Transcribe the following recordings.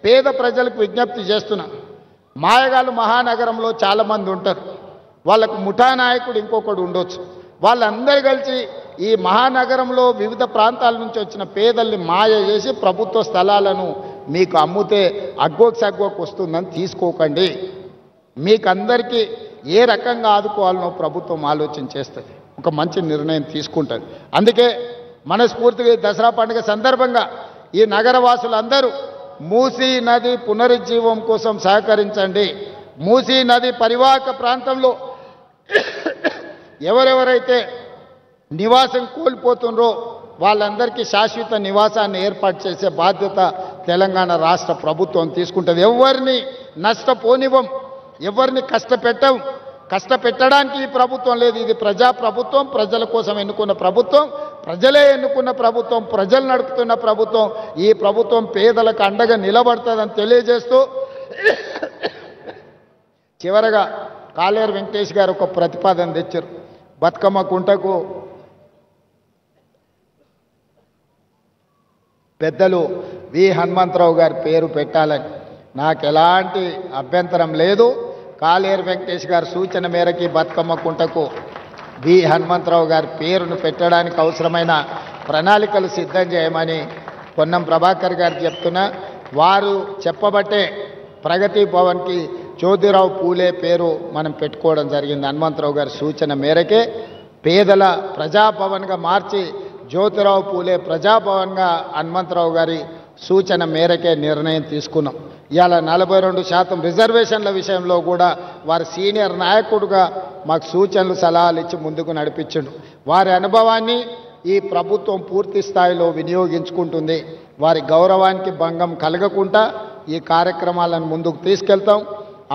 పేద ప్రజలకు విజ్ఞప్తి చేస్తున్నా. మాయగాళ్ళు మహానగరంలో చాలామంది ఉంటారు. వాళ్ళకు ముఠా నాయకుడు ఇంకొకడు ఉండొచ్చు. వాళ్ళందరూ కలిసి ఈ మహానగరంలో వివిధ ప్రాంతాల నుంచి వచ్చిన పేదల్ని మాయ చేసి ప్రభుత్వ స్థలాలను మీకు అమ్ముతే అగ్గోకి సగ్గోకి వస్తుందని తీసుకోకండి. మీకు అందరికీ ఏ రకంగా ఆదుకోవాలనో ప్రభుత్వం ఆలోచన చేస్తుంది, ఒక మంచి నిర్ణయం తీసుకుంటుంది. అందుకే మనస్ఫూర్తిగా దసరా పండుగ సందర్భంగా ఈ నగరవాసులందరూ మూసీ నది పునరుజ్జీవం కోసం సహకరించండి. మూసీ నది పరివాహక ప్రాంతంలో ఎవరెవరైతే నివాసం కోల్పోతుండ్రో వాళ్ళందరికీ శాశ్వత నివాసాన్ని ఏర్పాటు చేసే బాధ్యత తెలంగాణ రాష్ట్ర ప్రభుత్వం తీసుకుంటుంది. ఎవరిని నష్టపోనివ్వం, ఎవరిని కష్టపెట్టడానికి ఈ ప్రభుత్వం లేదు. ఇది ప్రజా ప్రభుత్వం, ప్రజల కోసం ఎన్నుకున్న ప్రభుత్వం, ప్రజలే ఎన్నుకున్న ప్రభుత్వం, ప్రజలు నడుపుతున్న ప్రభుత్వం. ఈ ప్రభుత్వం పేదలకు అండగా నిలబడుతుందని తెలియజేస్తూ చివరగా కాలేరు వెంకటేష్ గారు ఒక ప్రతిపాదన తెచ్చారు. బతుకమ్మ కుంటకు పెద్దలు వి హనుమంతరావు గారి పేరు పెట్టాలని. నాకు ఎలాంటి అభ్యంతరం లేదు. కాలేరు వెంకటేష్ గారి సూచన మేరకి బతుకమ్మ కుంటకు వి హనుమంతరావు గారి పేరును పెట్టడానికి అవసరమైన ప్రణాళికలు సిద్ధం చేయమని పొన్నం ప్రభాకర్ గారు చెప్తున్నా. వారు చెప్పబట్టే ప్రగతి భవన్కి జ్యోతిరావు పూలే పేరు మనం పెట్టుకోవడం జరిగింది. హనుమంతరావు గారి సూచన మేరకే పేదల ప్రజాభవన్గా మార్చి జ్యోతిరావు పూలే ప్రజాభవన్గా హనుమంతరావు గారి సూచన మేరకే నిర్ణయం తీసుకున్నాం. ఇవాళ 42% రిజర్వేషన్ల విషయంలో కూడా వారి సీనియర్ నాయకుడుగా మాకు సూచనలు సలహాలు ఇచ్చి ముందుకు నడిపించిండు. వారి అనుభవాన్ని ఈ ప్రభుత్వం పూర్తి స్థాయిలో వినియోగించుకుంటుంది. వారి గౌరవానికి భంగం కలగకుండా ఈ కార్యక్రమాలను ముందుకు తీసుకెళ్తాం.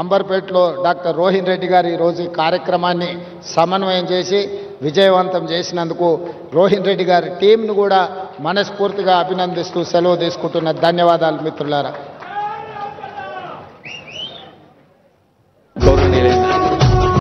అంబర్పేటలో డాక్టర్ రోహిన్ రెడ్డి గారు ఈరోజు ఈ కార్యక్రమాన్ని సమన్వయం చేసి విజయవంతం చేసినందుకు రోహిన్ రెడ్డి గారి టీంను కూడా మనస్ఫూర్తిగా అభినందిస్తూ సెలవు తీసుకుంటున్న. ధన్యవాదాలు మిత్రులారా.